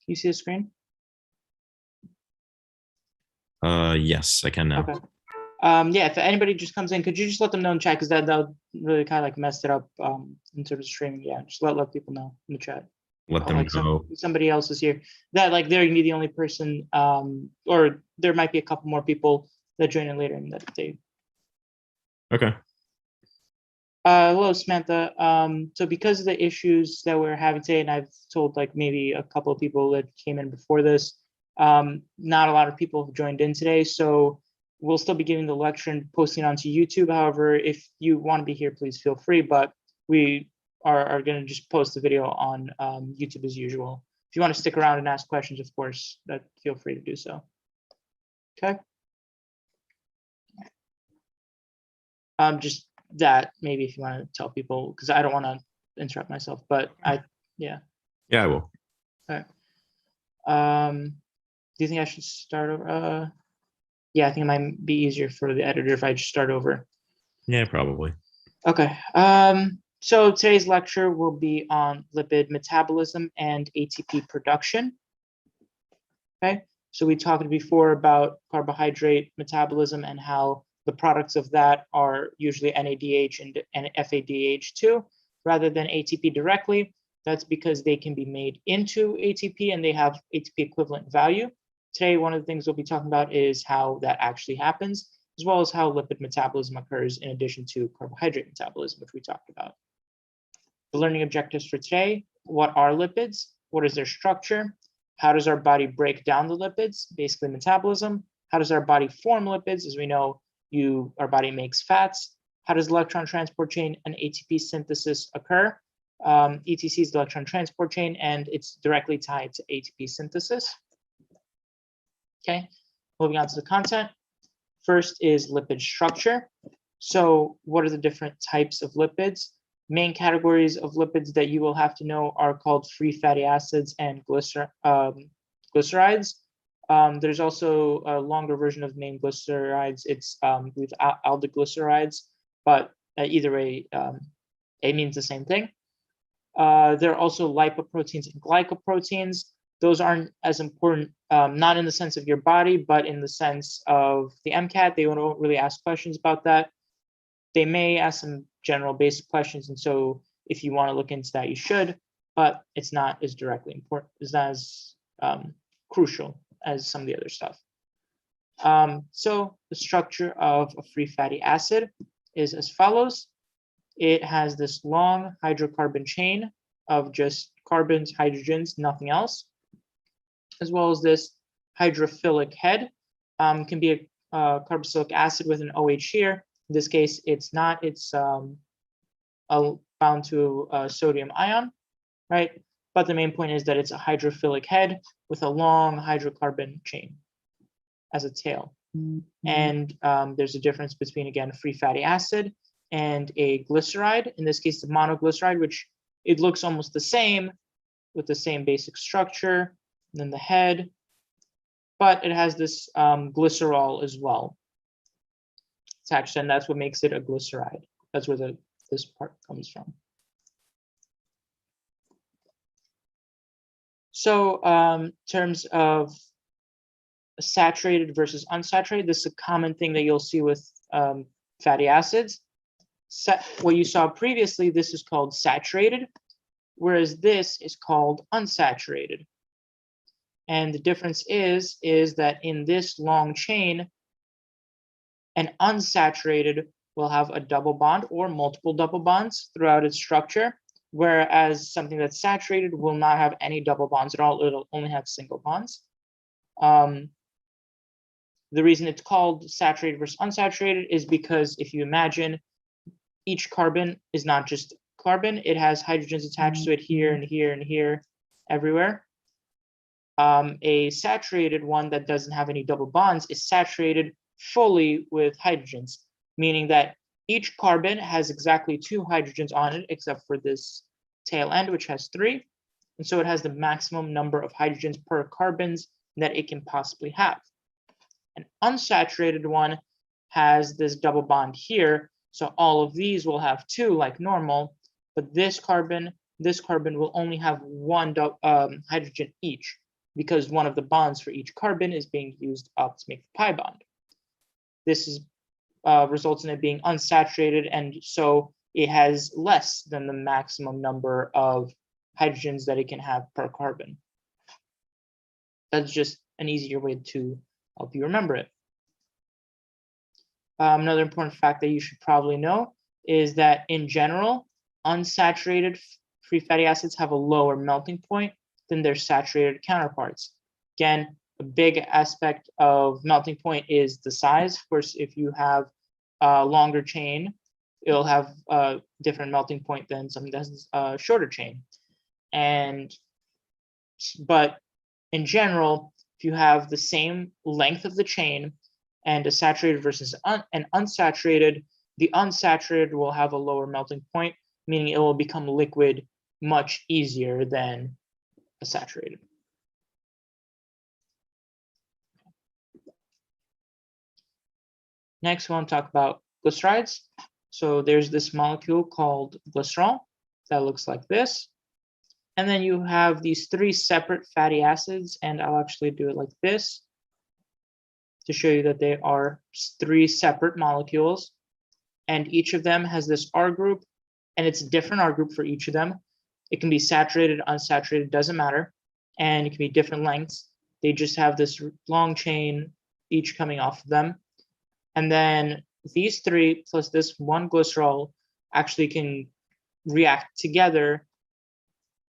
you see the screen? Yes, I can now. Okay. Yeah, if anybody just comes in, could you just let them know in chat, because that'll really kind of like messed it up in terms of streaming. Yeah, just let people know in the chat. Let them know. Somebody else is here. That like they're gonna be the only person, or there might be a couple more people that join in later in that day. Okay. Hello, Samantha. So because of the issues that we're having today, and I've told like maybe a couple of people that came in before this, not a lot of people have joined in today. So we'll still be giving the lecture and posting onto YouTube. However, if you want to be here, please feel free. But we are going to just post the video on YouTube as usual. If you want to stick around and ask questions, of course, feel free to do so. Okay. Just that maybe if you want to tell people, because I don't want to interrupt myself, but yeah. Yeah, I will. All right. Do you think I should start over? Yeah, I think it might be easier for the editor if I just start over. Yeah, probably. Okay. So today's lecture will be on lipid metabolism and ATP production. Okay. So we talked before about carbohydrate metabolism and how the products of that are usually NADH and FADH2 rather than ATP directly. That's because they can be made into ATP and they have ATP equivalent value. Today, one of the things we'll be talking about is how that actually happens, as well as how lipid metabolism occurs in addition to carbohydrate metabolism, which we talked about. The learning objectives for today: what are lipids? What is their structure? How does our body break down the lipids? Basically metabolism. How does our body form lipids? As we know, our body makes fats. How does electron transport chain and ATP synthesis occur? ETC is the electron transport chain, and it's directly tied to ATP synthesis. Okay, moving on to the content. First is lipid structure. So what are the different types of lipids? Main categories of lipids that you will have to know are called free fatty acids and glycerides. There's also a longer version of the name glycerides. It's with aldoglycerides, but either way, it means the same thing. There are also lipoproteins and glycoproteins. Those aren't as important, not in the sense of your body, but in the sense of the MCAT. They don't really ask questions about that. They may ask some general basic questions, and so if you want to look into that, you should, but it's not as directly important, it's not as crucial as some of the other stuff. So the structure of a free fatty acid is as follows. It has this long hydrocarbon chain of just carbons, hydrogens, nothing else, as well as this hydrophilic head. Can be a carboxylic acid with an OH here. In this case, it's not. It's bound to a sodium ion, right? But the main point is that it's a hydrophilic head with a long hydrocarbon chain as a tail. And there's a difference between, again, a free fatty acid and a glyceride. In this case, the monoglyceride, which it looks almost the same with the same basic structure, and then the head, but it has this glycerol as well attached, and that's what makes it a glyceride. That's where this part comes from. So in terms of saturated versus unsaturated, this is a common thing that you'll see with fatty acids. What you saw previously, this is called saturated, whereas this is called unsaturated. And the difference is that in this long chain, an unsaturated will have a double bond or multiple double bonds throughout its structure, whereas something that's saturated will not have any double bonds at all. It'll only have single bonds. The reason it's called saturated versus unsaturated is because if you imagine each carbon is not just carbon, it has hydrogens attached to it here and here and here, everywhere. A saturated one that doesn't have any double bonds is saturated fully with hydrogens, meaning that each carbon has exactly 2 hydrogens on it, except for this tail end, which has 3. And so it has the maximum number of hydrogens per carbons that it can possibly have. An unsaturated one has this double bond here, so all of these will have 2 like normal, but this carbon will only have 1 hydrogen each. because one of the bonds for each carbon is being used up to make the pi bond. This is results in it being unsaturated, and so it has less than the maximum number of hydrogens that it can have per carbon. That's just an easier way to help you remember it. Another important fact that you should probably know is that in general, unsaturated free fatty acids have a lower melting point than their saturated counterparts. Again, a big aspect of melting point is the size. Of course, if you have a longer chain, it'll have a different melting point than something that's a shorter chain. But in general, if you have the same length of the chain and a saturated versus an unsaturated, the unsaturated will have a lower melting point, meaning it will become liquid much easier than a saturated. Next, we want to talk about glycerides. So there's this molecule called glycerol that looks like this. And then you have these three separate fatty acids, and I'll actually do it like this to show you that they are three separate molecules. And each of them has this R group, and it's a different R group for each of them. It can be saturated, unsaturated, doesn't matter. And it can be different lengths. They just have this long chain, each coming off of them. And then these three plus this one glycerol actually can react together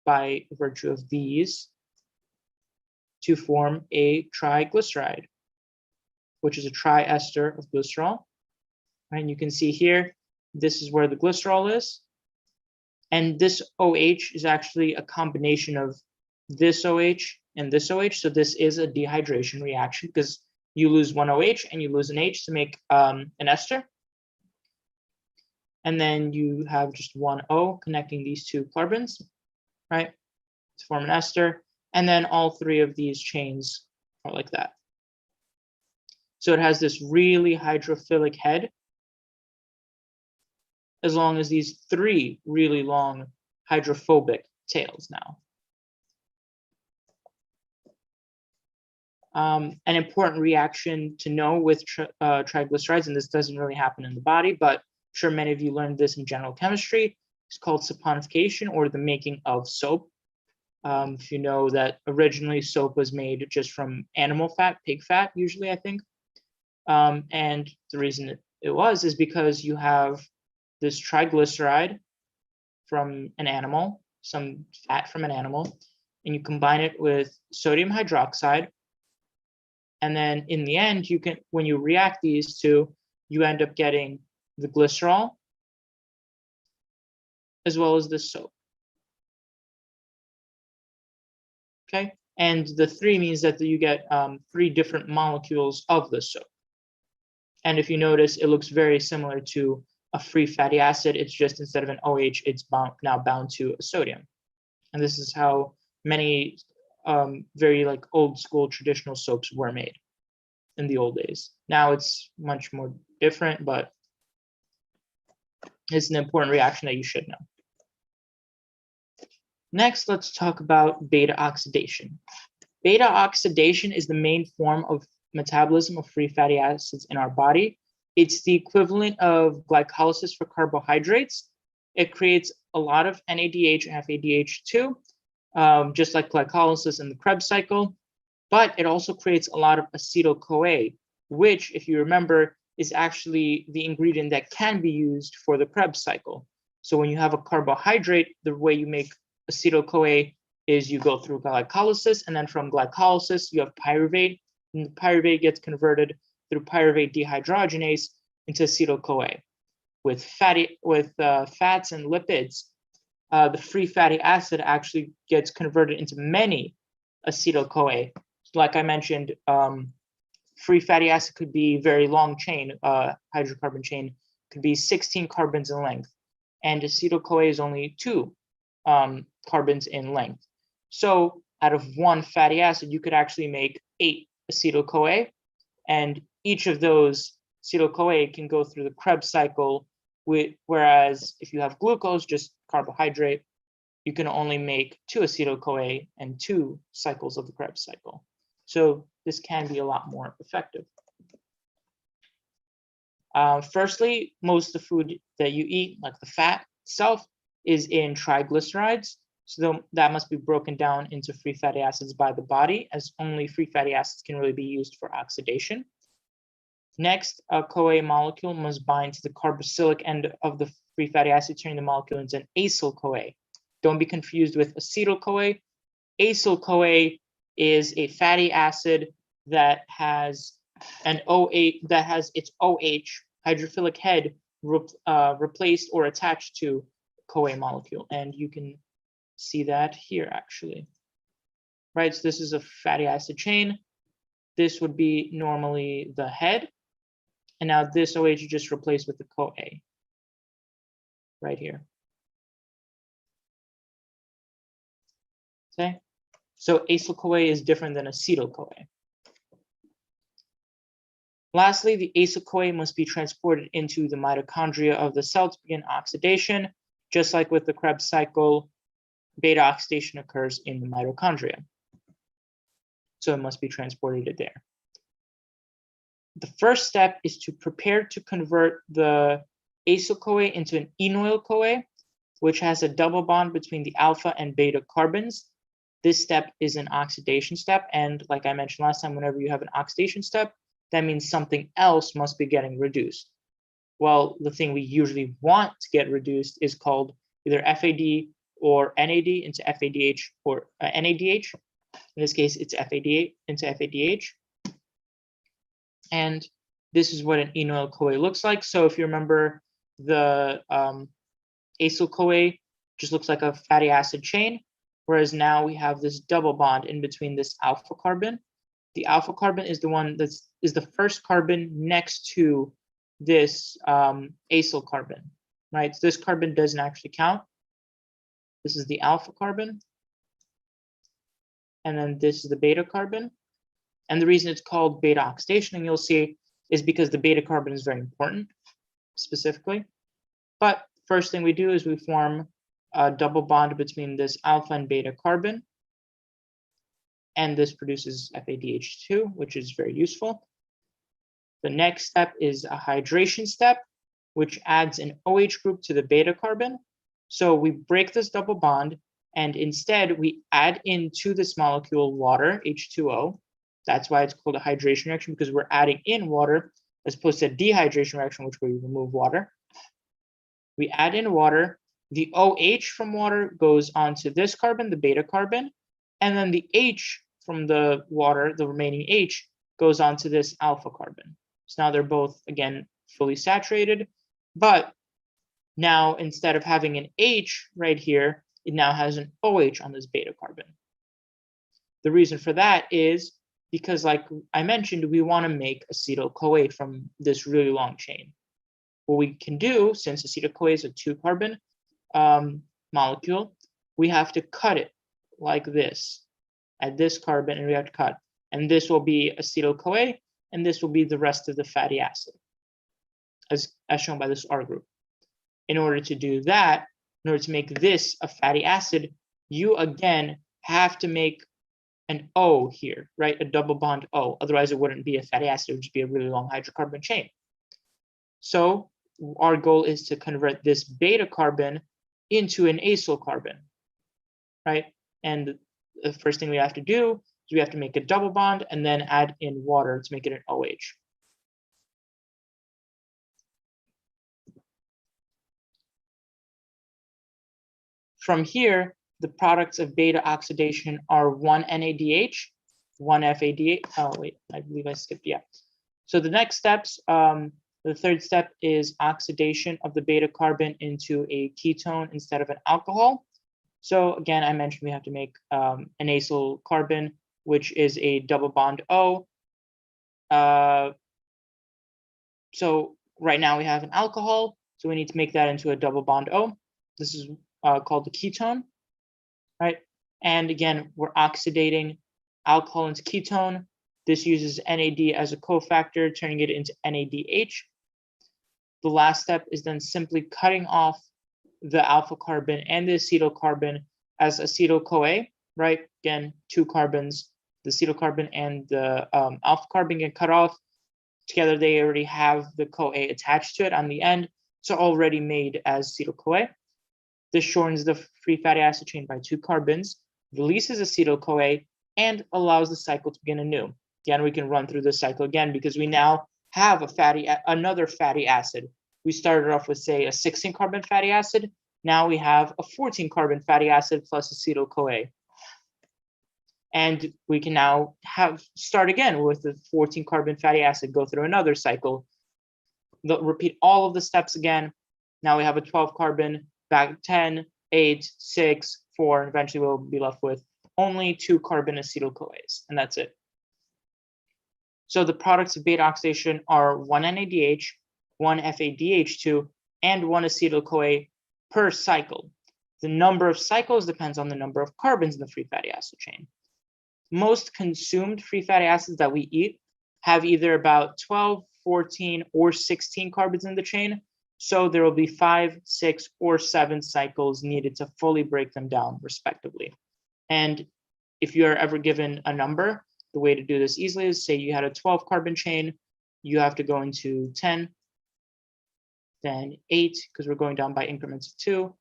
by virtue of these to form a triglyceride, which is a triester of glycerol. And you can see here, this is where the glycerol is. And this OH is actually a combination of this OH and this OH. So this is a dehydration reaction because you lose one OH and you lose an H to make an ester. And then you have just one O connecting these two carbons, right, to form an ester. And then all three of these chains are like that. So it has this really hydrophilic head, as long as these three really long hydrophobic tails now. An important reaction to know with triglycerides, and this doesn't really happen in the body, but I'm sure many of you learned this in general chemistry, is called saponification, or the making of soap. If you know that originally soap was made just from animal fat, pig fat, usually, I think. And the reason it was is because you have this triglyceride from an animal, some fat from an animal, and you combine it with sodium hydroxide. And then in the end, you can, when you react these two, you end up getting the glycerol as well as the soap. Okay, and the three means that you get three different molecules of the soap. And if you notice, it looks very similar to a free fatty acid. It's just instead of an OH, it's now bound to a sodium. And this is how many very like old school traditional soaps were made in the old days. Now it's much more different, but it's an important reaction that you should know. Next, let's talk about beta oxidation. Beta oxidation is the main form of metabolism of free fatty acids in our body. It's the equivalent of glycolysis for carbohydrates. It creates a lot of NADH and FADH too, just like glycolysis in the Krebs cycle, but it also creates a lot of acetyl-CoA, which, if you remember, is actually the ingredient that can be used for the Krebs cycle. So when you have a carbohydrate, the way you make acetyl-CoA is you go through glycolysis, and then from glycolysis, you have pyruvate, and the pyruvate gets converted through pyruvate dehydrogenase into acetyl-CoA. With fats and lipids, the free fatty acid actually gets converted into many acetyl-CoA. Like I mentioned, free fatty acid could be very long chain, hydrocarbon chain, could be 16 carbons in length, and acetyl-CoA is only 2 carbons in length. So out of one fatty acid, you could actually make 8 acetyl-CoA, and each of those acetyl-CoA can go through the Krebs cycle, whereas if you have glucose, just carbohydrate, you can only make 2 acetyl-CoA and 2 cycles of the Krebs cycle. So this can be a lot more effective. Firstly, most of the food that you eat, like the fat itself, is in triglycerides. So that must be broken down into free fatty acids by the body, as only free fatty acids can really be used for oxidation. Next, a CoA molecule must bind to the carboxylic end of the free fatty acid, turning the molecule into an acyl-CoA. Don't be confused with acetyl-CoA. Acyl-CoA is a fatty acid that has an OH, that has its OH hydrophilic head replaced or attached to CoA molecule, and you can see that here actually. Right, so this is a fatty acid chain. This would be normally the head, and now this OH is just replaced with the CoA right here. Okay, so acyl-CoA is different than acetyl-CoA. Lastly, the acyl-CoA must be transported into the mitochondria of the cell to begin oxidation. Just like with the Krebs cycle, beta oxidation occurs in the mitochondria. So it must be transported there. The first step is to prepare to convert the acyl-CoA into an enoyl-CoA, which has a double bond between the alpha and beta carbons. This step is an oxidation step, and like I mentioned last time, whenever you have an oxidation step, that means something else must be getting reduced. Well, the thing we usually want to get reduced is called either FAD or NAD into FADH or NADH. In this case, it's FAD into FADH. And this is what an enoyl-CoA looks like. So if you remember, the acyl-CoA just looks like a fatty acid chain, whereas now we have this double bond in between this alpha carbon. The alpha carbon is the one that is the first carbon next to this acyl carbon, right? So this carbon doesn't actually count. This is the alpha carbon. And then this is the beta carbon. And the reason it's called beta oxidation, and you'll see, is because the beta carbon is very important specifically. But first thing we do is we form a double bond between this alpha and beta carbon. And this produces FADH2, which is very useful. The next step is a hydration step, which adds an OH group to the beta carbon. So we break this double bond, and instead we add into this molecule water, H2O. That's why it's called a hydration reaction, because we're adding in water as opposed to a dehydration reaction, which we remove water. We add in water. The OH from water goes onto this carbon, the beta carbon, and then the H from the water, the remaining H, goes onto this alpha carbon. So now they're both, again, fully saturated, but now instead of having an H right here, it now has an OH on this beta carbon. The reason for that is because, like I mentioned, we want to make acetyl-CoA from this really long chain. What we can do, since acetyl-CoA is a 2-carbon molecule, we have to cut it like this at this carbon, and we have to cut. And this will be acetyl-CoA, and this will be the rest of the fatty acid, as shown by this R group. In order to do that, in order to make this a fatty acid, you again have to make an O here, right? A double bond O. Otherwise, it wouldn't be a fatty acid. It would just be a really long hydrocarbon chain. So our goal is to convert this beta carbon into an acyl carbon, right? And the first thing we have to do is we have to make a double bond and then add in water to make it an OH. From here, the products of beta oxidation are 1 NADH, 1 FADH. Oh, wait, I believe I skipped, yeah. So the next steps, the third step is oxidation of the beta carbon into a ketone instead of an alcohol. So again, I mentioned we have to make an acyl carbon, which is a double bond O. So right now we have an alcohol, so we need to make that into a double bond O. This is called the ketone, right? And again, we're oxidating alcohol into ketone. This uses NAD as a cofactor, turning it into NADH. The last step is then simply cutting off the alpha carbon and the acetyl carbon as acetyl-CoA, right? Again, 2 carbons, the acetyl carbon and the alpha carbon get cut off. Together, they already have the CoA attached to it on the end. So already made as acetyl-CoA. This shortens the free fatty acid chain by 2 carbons, releases acetyl-CoA, and allows the cycle to begin anew. Again, we can run through the cycle again because we now have another fatty acid. We started off with, say, a 16-carbon fatty acid. Now we have a 14-carbon fatty acid plus acetyl-CoA. And we can now start again with the 14-carbon fatty acid, go through another cycle, repeat all of the steps again. Now we have a 12-carbon, back 10, 8, 6, 4, and eventually we'll be left with only 2 carbon acetyl-CoAs, and that's it. So the products of beta oxidation are 1 NADH, 1 FADH2, and 1 acetyl-CoA per cycle. The number of cycles depends on the number of carbons in the free fatty acid chain. Most consumed free fatty acids that we eat have either about 12, 14, or 16 carbons in the chain. So there will be 5, 6, or 7 cycles needed to fully break them down, respectively. And if you're ever given a number, the way to do this easily is, say you had a 12-carbon chain, you have to go into 10, then 8, because we're going down by increments of 2,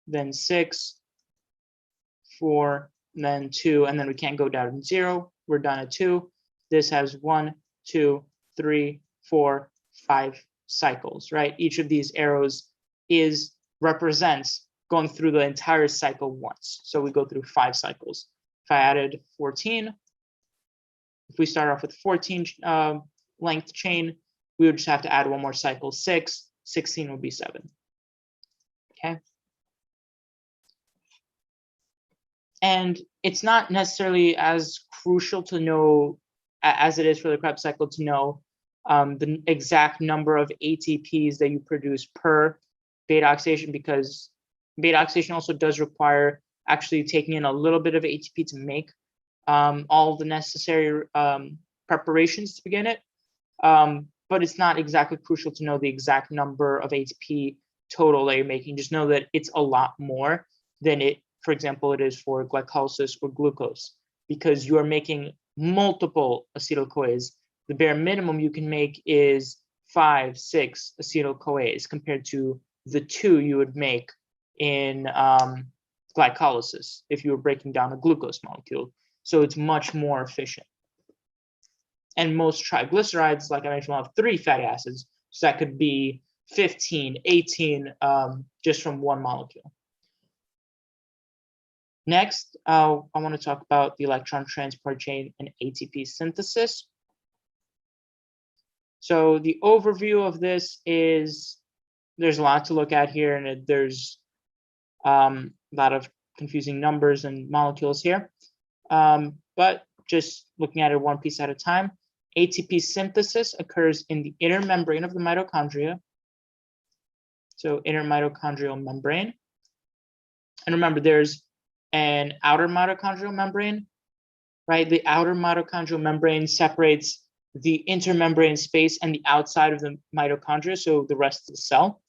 then 6, 4, then 2, and then we can't go down to 0. We're done at 2. This has 1, 2, 3, 4, 5 cycles, right? Each of these arrows represents going through the entire cycle once. So we go through 5 cycles. If I added 14, if we start off with 14 length chain, we would just have to add one more cycle, 6, 16 would be 7. Okay. And it's not necessarily as crucial to know as it is for the Krebs cycle to know the exact number of ATPs that you produce per beta oxidation, because beta oxidation also does require actually taking in a little bit of ATP to make all the necessary preparations to begin it. But it's not exactly crucial to know the exact number of ATP total that you're making. Just know that it's a lot more than it, for example, it is for glycolysis or glucose, because you are making multiple acetyl-CoAs. The bare minimum you can make is 5, 6 acetyl-CoAs compared to the 2 you would make in glycolysis if you were breaking down a glucose molecule. So it's much more efficient. And most triglycerides, like I mentioned, will have 3 fatty acids. So that could be 15, 18 just from one molecule. Next, I want to talk about the electron transport chain and ATP synthesis. So the overview of this is, there's a lot to look at here, and there's a lot of confusing numbers and molecules here. But just looking at it one piece at a time, ATP synthesis occurs in the inner membrane of the mitochondria. So inner mitochondrial membrane. And remember, there's an outer mitochondrial membrane, right? The outer mitochondrial membrane separates the intermembrane space and the outside of the mitochondria, so the rest of the cell.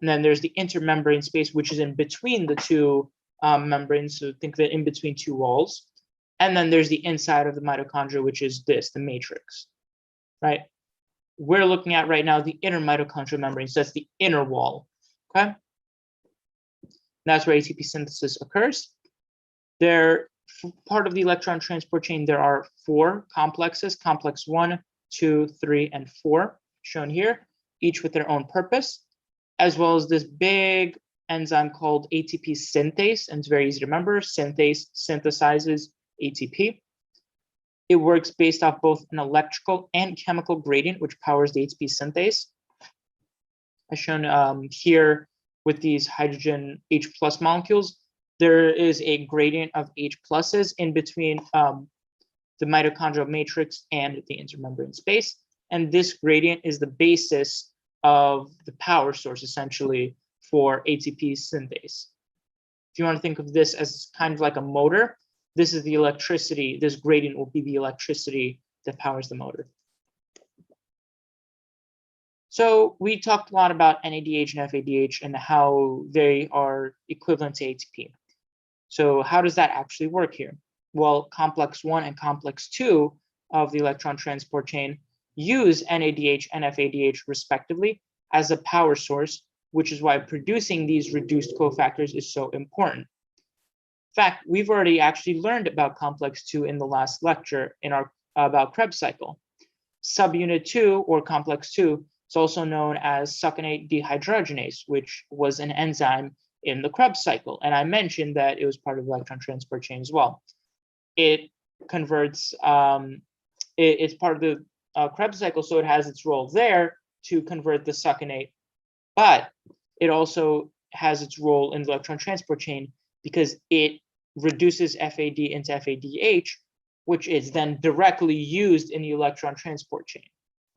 And then there's the intermembrane space, which is in between the two membranes. So think of it in between 2 walls. And then there's the inside of the mitochondria, which is this, the matrix, right? We're looking at right now the inner mitochondrial membrane. So that's the inner wall, okay? That's where ATP synthesis occurs. Part of the electron transport chain, there are 4 complexes, complex 1, 2, 3, and 4, shown here, each with their own purpose, as well as this big enzyme called ATP synthase. And it's very easy to remember, synthase synthesizes ATP. It works based off both an electrical and chemical gradient, which powers the ATP synthase, as shown here with these hydrogen H+ molecules. There is a gradient of H pluses in between the mitochondrial matrix and the intermembrane space. And this gradient is the basis of the power source, essentially, for ATP synthase. If you want to think of this as kind of like a motor, this is the electricity. This gradient will be the electricity that powers the motor. So we talked a lot about NADH and FADH and how they are equivalent to ATP. So how does that actually work here? Well, complex 1 and complex 2 of the electron transport chain use NADH and FADH respectively as a power source, which is why producing these reduced cofactors is so important. In fact, we've already actually learned about complex 2 in the last lecture in our about Krebs cycle. Subunit 2, or complex 2, is also known as succinate dehydrogenase, which was an enzyme in the Krebs cycle. And I mentioned that it was part of the electron transport chain as well. It converts, it's part of the Krebs cycle, so it has its role there to convert the succinate, but it also has its role in the electron transport chain because it reduces FAD into FADH, which is then directly used in the electron transport chain,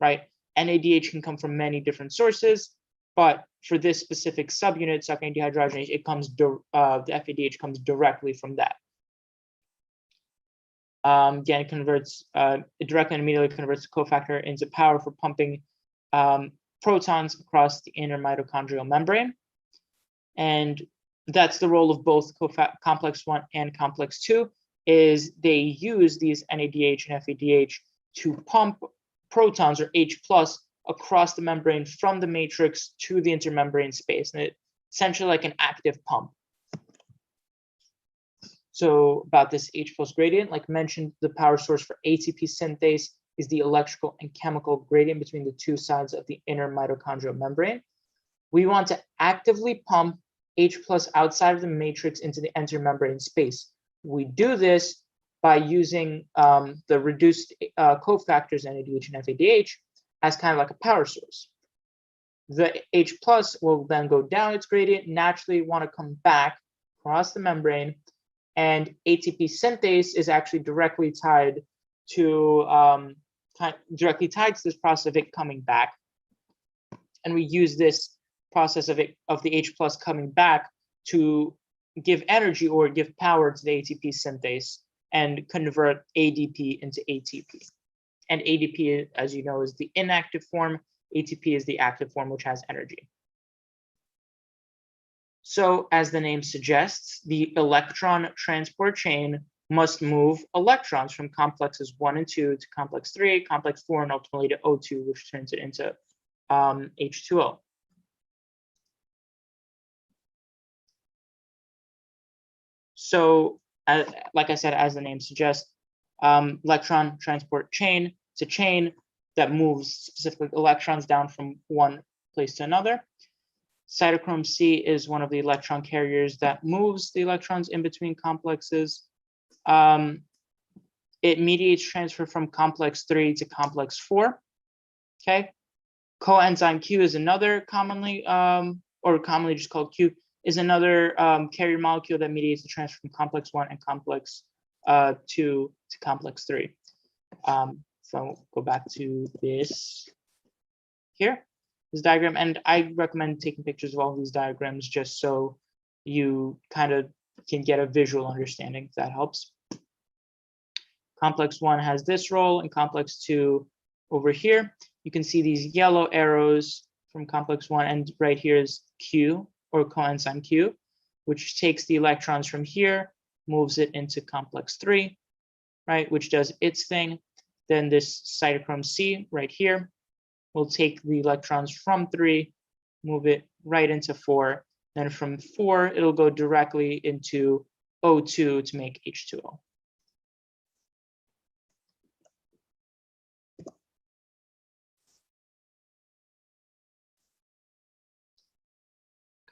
right? NADH can come from many different sources, but for this specific subunit, succinate dehydrogenase, it comes the FADH comes directly from that. Again, it directly and immediately converts the cofactor into power for pumping protons across the inner mitochondrial membrane. And that's the role of both complex 1 and complex 2, is they use these NADH and FADH to pump protons, or H+, across the membrane from the matrix to the intermembrane space. And it's essentially like an active pump. So about this H+ gradient, like mentioned, the power source for ATP synthase is the electrical and chemical gradient between the two sides of the inner mitochondrial membrane. We want to actively pump H+ outside of the matrix into the intermembrane space. We do this by using the reduced cofactors NADH and FADH as kind of like a power source. The H+ will then go down its gradient, naturally want to come back across the membrane, and ATP synthase is actually directly tied to this process of it coming back. And we use this process of the H+ coming back to give energy or give power to the ATP synthase and convert ADP into ATP. And ADP, as you know, is the inactive form. ATP is the active form, which has energy. So as the name suggests, the electron transport chain must move electrons from complexes 1 and 2 to complex 3, complex 4, and ultimately to O2, which turns it into H2O. So, like I said, as the name suggests, electron transport chain, it's a chain that moves specifically electrons down from one place to another. Cytochrome C is one of the electron carriers that moves the electrons in between complexes. It mediates transfer from complex 3 to complex 4. Okay. Coenzyme Q is another commonly just called Q, is another carrier molecule that mediates the transfer from complex 1 and complex 2 to complex 3. So I'll go back to this here, this diagram, and I recommend taking pictures of all of these diagrams just so you kind of can get a visual understanding, if that helps. Complex 1 has this role, and complex 2 over here. You can see these yellow arrows from complex 1, and right here is Q, or coenzyme Q, which takes the electrons from here, moves it into complex 3, right, which does its thing. Then this cytochrome C right here will take the electrons from 3, move it right into 4. Then from 4, it'll go directly into O2 to make H2O.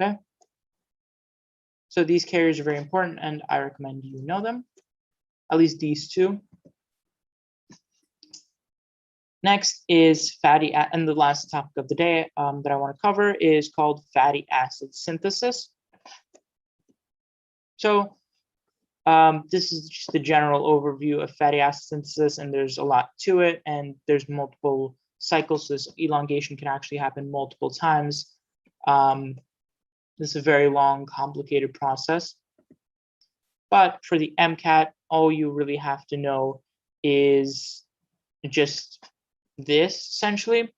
Okay. So these carriers are very important, and I recommend you know them, at least these two. Next is fatty, and the last topic of the day that I want to cover is called fatty acid synthesis. So this is just the general overview of fatty acid synthesis, and there's a lot to it, and there's multiple cycles. So this elongation can actually happen multiple times. This is a very long, complicated process. But for the MCAT, all you really have to know is just this, essentially.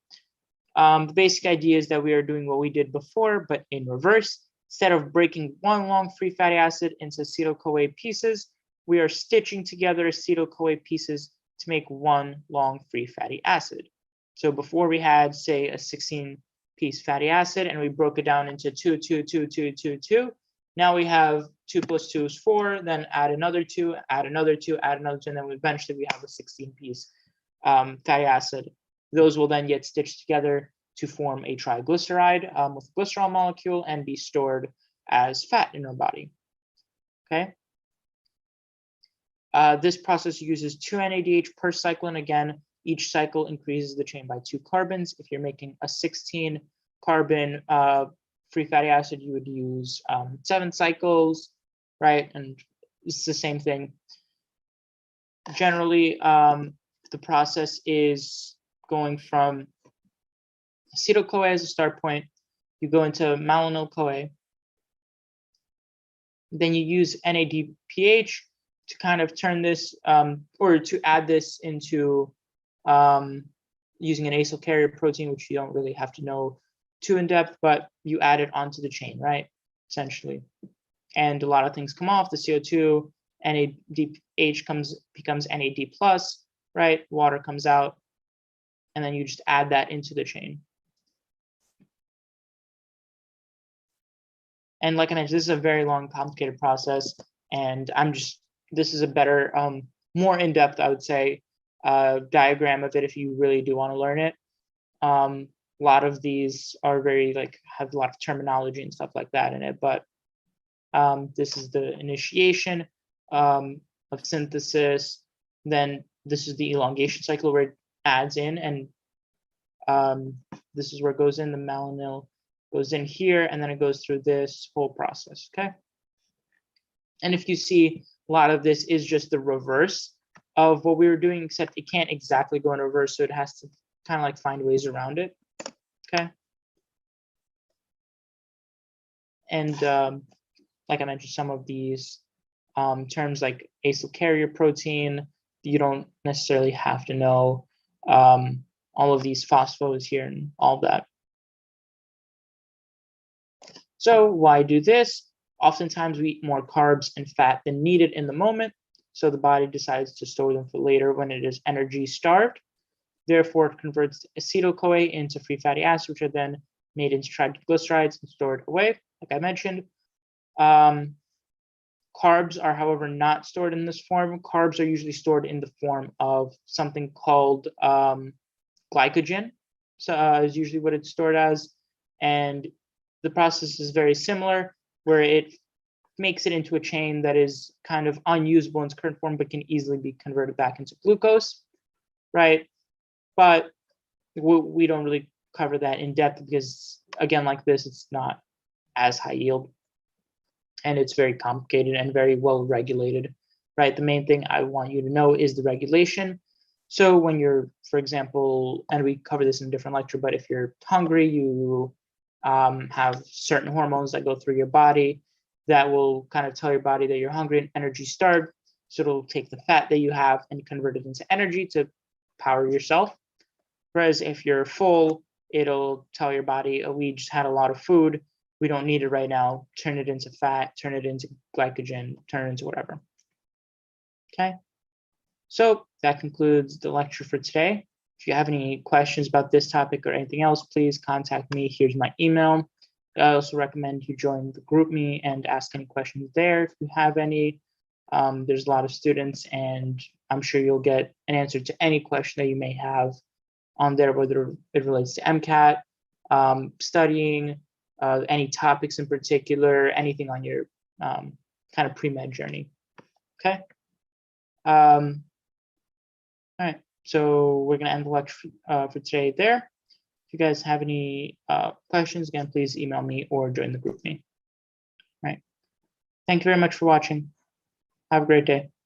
The basic idea is that we are doing what we did before, but in reverse. instead of breaking one long free fatty acid into acetyl-CoA pieces, we are stitching together acetyl-CoA pieces to make one long free fatty acid. So before we had, say, a 16-piece fatty acid, and we broke it down into 2, 2, 2, 2, 2, 2. Now we have 2 plus 2 is 4, then add another 2, add another 2, add another 2, and then eventually we have a 16-piece fatty acid. Those will then get stitched together to form a triglyceride with a glycerol molecule and be stored as fat in our body. Okay. This process uses 2 NADH per cycle, and again, each cycle increases the chain by 2 carbons. If you're making a 16-carbon free fatty acid, you would use 7 cycles, right? And it's the same thing. Generally, the process is going from acetyl-CoA as a start point. You go into malonyl-CoA. Then you use NADPH to kind of turn this, or to add this into using an acyl carrier protein, which you don't really have to know too in depth, but you add it onto the chain, right? Essentially. And a lot of things come off. The CO2, NADH becomes NAD+, right? Water comes out, and then you just add that into the chain. And like I mentioned, this is a very long, complicated process, and this is a better, more in-depth, I would say, diagram of it if you really do want to learn it. A lot of these are very, have a lot of terminology and stuff like that in it, but this is the initiation of synthesis. Then this is the elongation cycle where it adds in, and this is where it goes in. The malonyl goes in here, and then it goes through this whole process, okay? And if you see, a lot of this is just the reverse of what we were doing, except it can't exactly go in reverse, so it has to kind of like find ways around it, okay? And like I mentioned, some of these terms like acyl carrier protein, you don't necessarily have to know all of these phosphos here and all that. So why do this? Oftentimes we eat more carbs and fat than needed in the moment, so the body decides to store them for later when it is energy starved. Therefore, it converts acetyl-CoA into free fatty acids, which are then made into triglycerides and stored away, like I mentioned. Carbs are, however, not stored in this form. Carbs are usually stored in the form of something called glycogen. So is usually what it's stored as, and the process is very similar, where it makes it into a chain that is kind of unusable in its current form, but can easily be converted back into glucose, right? But we don't really cover that in depth because, again, like this, it's not as high yield, and it's very complicated and very well regulated, right? The main thing I want you to know is the regulation. So when you're, for example, and we cover this in a different lecture, but if you're hungry, you have certain hormones that go through your body that will kind of tell your body that you're hungry and energy starved. So it'll take the fat that you have and convert it into energy to power yourself. Whereas if you're full, it'll tell your body, oh, we just had a lot of food, we don't need it right now, turn it into fat, turn it into glycogen, turn it into whatever. Okay, so that concludes the lecture for today. If you have any questions about this topic or anything else, please contact me. Here's my email. I also recommend you join the GroupMe and ask any questions there if you have any. There's a lot of students, and I'm sure you'll get an answer to any question that you may have on there, whether it relates to MCAT, studying, any topics in particular, anything on your kind of pre-med journey. Okay. All right. So we're going to end the lecture for today there. If you guys have any questions, again, please email me or join the GroupMe. Right. Thank you very much for watching. Have a great day.